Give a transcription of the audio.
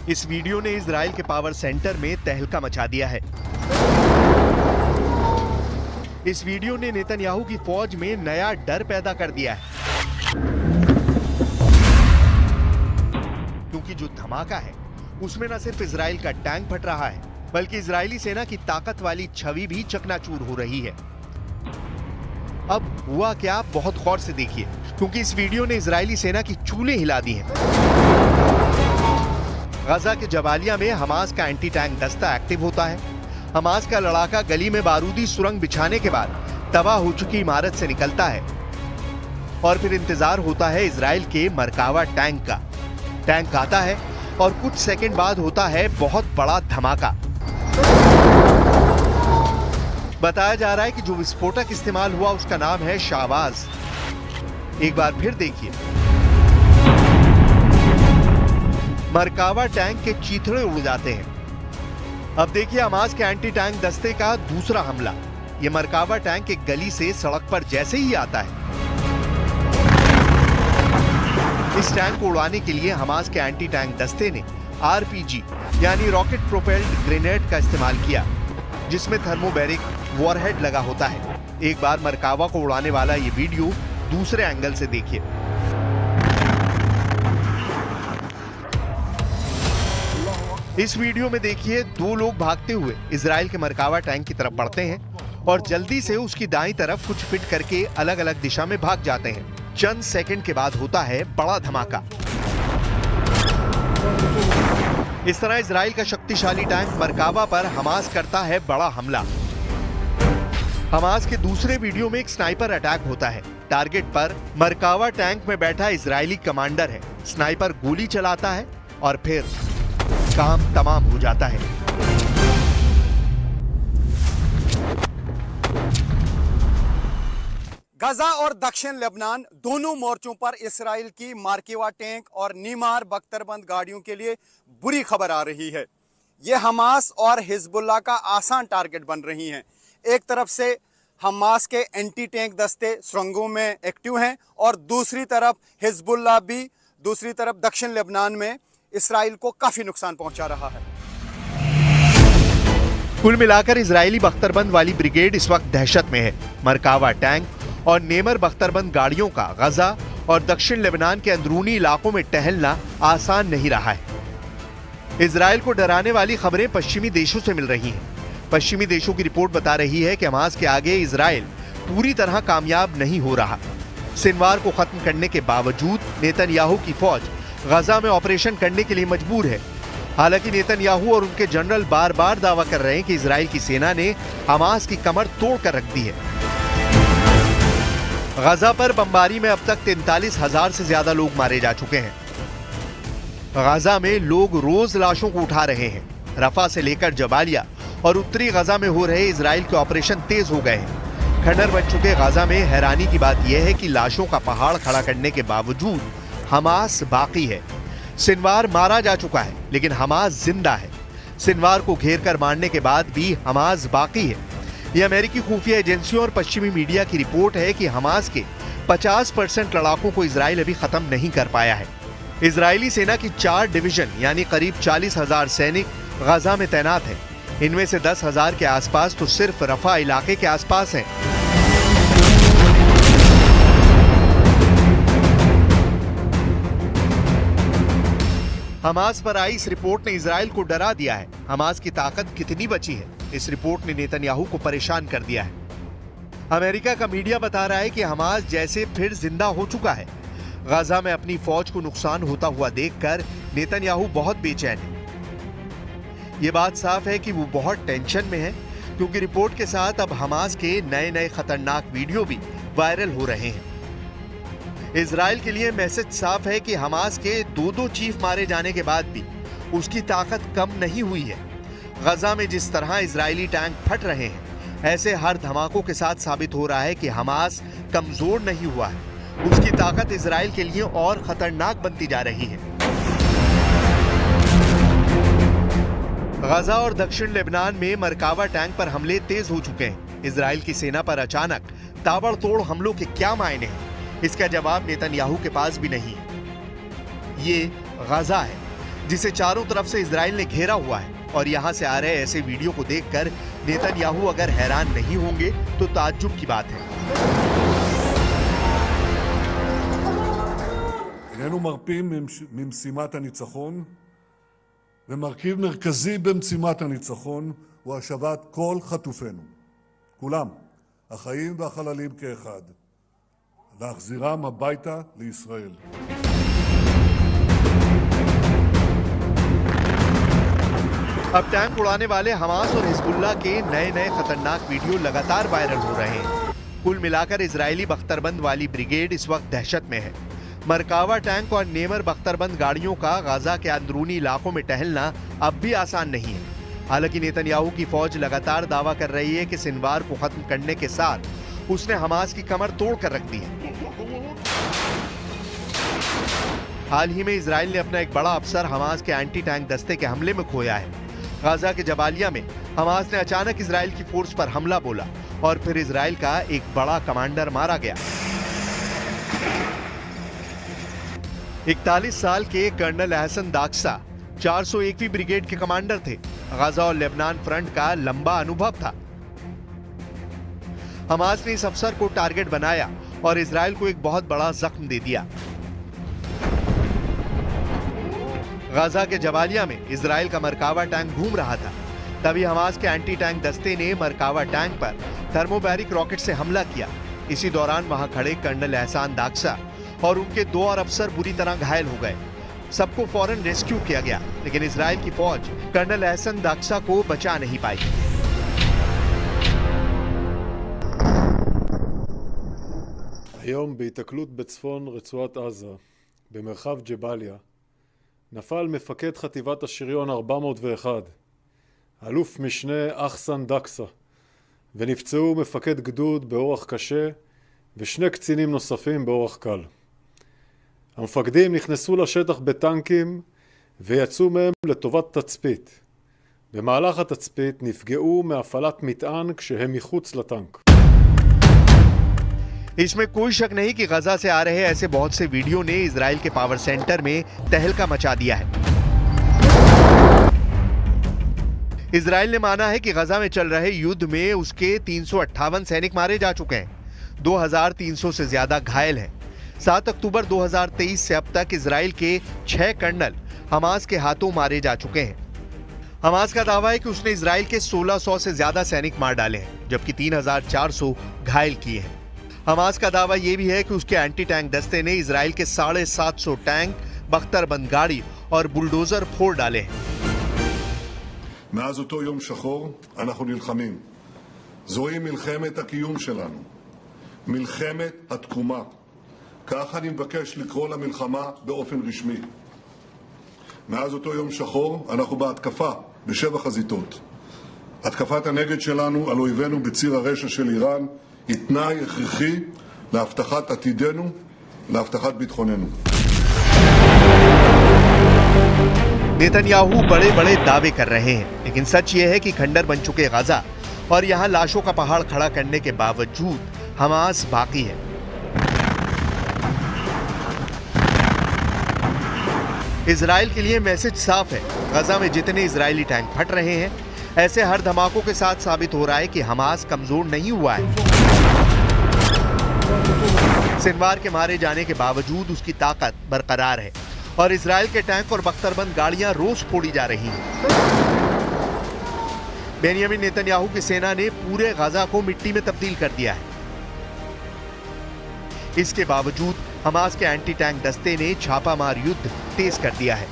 इस वीडियो ने इजराइल के पावर सेंटर में तहलका मचा दिया है। इस वीडियो ने नेतन्याहू की फौज में नया डर पैदा कर दिया है, क्योंकि जो धमाका है उसमें न सिर्फ इजराइल का टैंक फट रहा है, बल्कि इजरायली सेना की ताकत वाली छवि भी चकनाचूर हो रही है। अब हुआ क्या, बहुत गौर से देखिए, क्योंकि इस वीडियो ने इजरायली सेना की चूलें हिला दी हैं। गजा के जबालिया में हमास का एंटी टैंक दस्ता एक्टिव होता है। हमास का लड़ाका गली में बारूदी सुरंग बिछाने के बाद तबाह हो चुकी इमारत से निकलता है और फिर इंतजार होता है इजराइल के मरकावा टैंक का। टैंक आता है और कुछ सेकंड बाद होता है बहुत बड़ा धमाका। बताया जा रहा है कि जो विस्फोटक इस्तेमाल हुआ उसका नाम है शाहबाज। एक बार फिर देखिए, मरकावा टैंक के चीथड़े उड़ जाते हैं। अब देखिए हमास के एंटी टैंक दस्ते का दूसरा हमला। यह मरकावा टैंक एक गली से सड़क पर जैसे ही आता है, इस टैंक को उड़ाने के लिए हमास के एंटी टैंक दस्ते ने आरपीजी यानी रॉकेट प्रोपेल्ड ग्रेनेड का इस्तेमाल किया, जिसमें थर्मोबैरिक वॉरहेड लगा होता है। एक बार मरकावा को उड़ाने वाला ये वीडियो दूसरे एंगल से देखिए। इस वीडियो में देखिए दो लोग भागते हुए इजराइल के मरकावा टैंक की तरफ बढ़ते हैं और जल्दी से उसकी दाईं तरफ कुछ फिट करके अलग अलग दिशा में भाग जाते हैं। चंद सेकंड के बाद होता है बड़ा धमाका। इस तरह इजराइल का शक्तिशाली टैंक मरकावा पर हमास करता है बड़ा हमला। हमास के दूसरे वीडियो में एक स्नाइपर अटैक होता है। टारगेट पर मरकावा टैंक में बैठा इजरायली कमांडर है। स्नाइपर गोली चलाता है और फिर काम तमाम हो जाता है। गजा और दक्षिण लेबनान दोनों मोर्चों पर इसराइल की मार्केवा टैंक और नीमार बख्तरबंद गाड़ियों के लिए बुरी खबर आ रही है। ये हमास और हिजबुल्लाह का आसान टारगेट बन रही हैं। एक तरफ से हमास के एंटी टैंक दस्ते सुरंगों में एक्टिव हैं और दूसरी तरफ हिजबुल्लाह भी दूसरी तरफ दक्षिण लेबनान में इसराइल को काफी नुकसान पहुंचा रहा है। कुल मिलाकर इजरायली बख्तरबंद वाली ब्रिगेड इस वक्त दहशत में है। मरकावा टैंक और नेमर बख्तरबंद गाड़ियों का गजा और दक्षिण लेबनान के अंदरूनी इलाकों में टहलना आसान नहीं रहा है। इजराइल को डराने वाली खबरें पश्चिमी देशों से मिल रही हैं। पश्चिमी देशों की रिपोर्ट बता रही है कि हमास के आगे इजराइल पूरी तरह कामयाब नहीं हो रहा। सिनवार को खत्म करने के बावजूद नेतन्याहू की फौज गजा में ऑपरेशन करने के लिए मजबूर है। हालांकि नेतन्याहू और उनके जनरल बार बार दावा कर रहे हैं कि इजराइल की सेना ने हमास की कमर तोड़ कर रख दी है। गजा पर बमबारी में अब तक 43,000 से ज्यादा लोग मारे जा चुके हैं। गजा में लोग रोज लाशों को उठा रहे हैं। रफा से लेकर जबालिया और उत्तरी गजा में हो रहे इजराइल के ऑपरेशन तेज हो गए हैं। खंडर बन चुके गजा में हैरानी की बात यह है कि लाशों का पहाड़ खड़ा करने के बावजूद हमास बाकी है। सिनवार मारा जा चुका है, लेकिन हमास जिंदा है। सिनवार को घेर कर मारने के बाद भी हमास बाकी है। यह अमेरिकी खुफिया एजेंसियों और पश्चिमी मीडिया की रिपोर्ट है कि हमास के 50% लड़ाकों को इजराइल अभी खत्म नहीं कर पाया है। इजरायली सेना की 4 डिवीजन यानी करीब 40,000 सैनिक गजा में तैनात हैं। इनमें से 10,000 के आसपास तो सिर्फ रफा इलाके के आसपास हैं। हमास पर आई इस रिपोर्ट ने इजराइल को डरा दिया है। हमास की ताकत कितनी बची है, इस रिपोर्ट ने नेतन्याहू को परेशान कर दिया है। अमेरिका का मीडिया बता रहा है कि हमास जैसे फिर जिंदा हो चुका है। गजा में अपनी फौज को नुकसान होता हुआ देखकर नेतन्याहू बहुत बेचैन है। यह बात साफ है कि वो बहुत टेंशन में है, क्योंकि रिपोर्ट के साथ अब हमास के नए नए खतरनाक वीडियो भी वायरल हो रहे हैं। इजराइल के लिए मैसेज साफ है कि हमास के 2 चीफ मारे जाने के बाद भी उसकी ताकत कम नहीं हुई है। गजा में जिस तरह इजरायली टैंक फट रहे हैं, ऐसे हर धमाकों के साथ साबित हो रहा है कि हमास कमजोर नहीं हुआ है। उसकी ताकत इजराइल के लिए और खतरनाक बनती जा रही है। गजा और दक्षिण लेबनान में मरकावा टैंक पर हमले तेज हो चुके हैं। इजराइल की सेना पर अचानक ताबड़तोड़ हमलों के क्या मायने हैं, इसका जवाब नेतन्याहू के पास भी नहीं है। ये गजा है। जिसे चारों तरफ से इजराइल ने घेरा हुआ है। और यहाँ से आ रहे ऐसे वीडियो को देखकर नेतन्याहू अगर हैरान नहीं होंगे तो ताज्जुब की बात है। איננו מרפים ממשימת הניצחון, ומרכיב מרכזי במשימת הניצחון הוא השבת כל חטופינו, כולם, החיים והחללים כאחד, להחזירם הביתה לישראל. अब टैंक उड़ाने वाले हमास और हिजबुल्लाह के नए नए खतरनाक वीडियो लगातार वायरल हो रहे हैं। कुल मिलाकर इजरायली बख्तरबंद वाली ब्रिगेड इस वक्त दहशत में है। मरकावा टैंक और नेमर बख्तरबंद गाड़ियों का गाजा के अंदरूनी इलाकों में टहलना अब भी आसान नहीं है। हालांकि नेतन्याहू की फौज लगातार दावा कर रही है कि सिनवार को खत्म करने के साथ उसने हमास की कमर तोड़ कर रख दी है। हाल ही में इजराइल ने अपना एक बड़ा अफसर हमास के एंटी टैंक दस्ते के हमले में खोया है। गाजा के जबालिया में हमास ने अचानक इजराइल की फोर्स पर हमला बोला और फिर इजराइल का एक बड़ा कमांडर मारा गया। 41 साल के कर्नल एहसन दाक्सा 401वीं ब्रिगेड के कमांडर थे। गाजा और लेबनान फ्रंट का लंबा अनुभव था। हमास ने इस अफसर को टारगेट बनाया और इजराइल को एक बहुत बड़ा जख्म दे दिया। गाजा के जबालिया में इजराइल का मरकावा टैंक घूम रहा था। तभी हमास के एंटी टैंक दस्ते ने मरकावा टैंक पर थर्मोबैरिक रॉकेट से हमला किया। इसी दौरान वहां खड़े कर्नल एहसान दाक्सा और उनके 2 और अफसर बुरी तरह घायल हो गए। सबको फौरन रेस्क्यू किया गया, लेकिन इजराइल की फौज कर्नल एहसन दाक्सा को बचा नहीं पाई। היום בהיתקלות בצפון רצועת עזה, במרחב ג'באליה, נפל מפקד חטיבת השריון 401, אלוף משנה אחסן דקסה, ונפצעו מפקד גדוד באורח קשה ושני קצינים נוספים באורח קל. המפקדים נכנסו לשטח בטנקים ויצאו מהם לטובת תצפית. במהלך התצפית נפגעו מהפעלת מטען כשהם מחוץ לטנק. इसमें कोई शक नहीं कि गजा से आ रहे ऐसे बहुत से वीडियो ने इजराइल के पावर सेंटर में तहलका मचा दिया है। इजराइल ने माना है कि गजा में चल रहे युद्ध में उसके 358 सैनिक मारे जा चुके हैं। 2300 से ज्यादा घायल हैं। 7 अक्टूबर 2023 से अब तक इजराइल के 6 कर्नल हमास के हाथों मारे जा चुके हैं। हमास का दावा है कि उसने इजराइल के 1600 से ज्यादा सैनिक मार डाले हैं, जबकि 3400 घायल किए हैं। हमास का दावा यह भी है कि उसके एंटी टैंक दस्ते ने इजराइल के 750 टैंक, बख्तरबंद गाड़ी और बुलडोजर फोड़ डाले हैं। מאז אותו יום שחור אנחנו נלחמים. זוהי מלחמת הקיום שלנו. מלחמת התקומה. כך אני מבקש לקרוא למלחמה באופן רשמי. מאז אותו יום שחור אנחנו בהתקפה ב7 חזיתות. התקפת הנגד שלנו על אויבינו בציר הרשע של איראן היא תנאי הכרחי להבטחת עתידנו, להבטחת ביטחוננו. नेतन्याहू बड़े बड़े दावे कर रहे हैं, लेकिन सच यह है कि खंडर बन चुके गाजा और यहां लाशों का पहाड़ खड़ा करने के बावजूद हमास बाकी है। इजराइल के लिए मैसेज साफ है। गाजा में जितने इजरायली टैंक फट रहे हैं, ऐसे हर धमाकों के साथ साबित हो रहा है कि हमास कमजोर नहीं हुआ है। सिनवार के मारे जाने के बावजूद उसकी ताकत बरकरार है और इजराइल के टैंक और बख्तरबंद गाड़ियां रोज फोड़ी जा रही हैं। बेंयामिन नेतन्याहू की सेना ने पूरे गाजा को मिट्टी में तब्दील कर दिया है। इसके बावजूद हमास के एंटी टैंक दस्ते ने छापामार युद्ध तेज कर दिया है।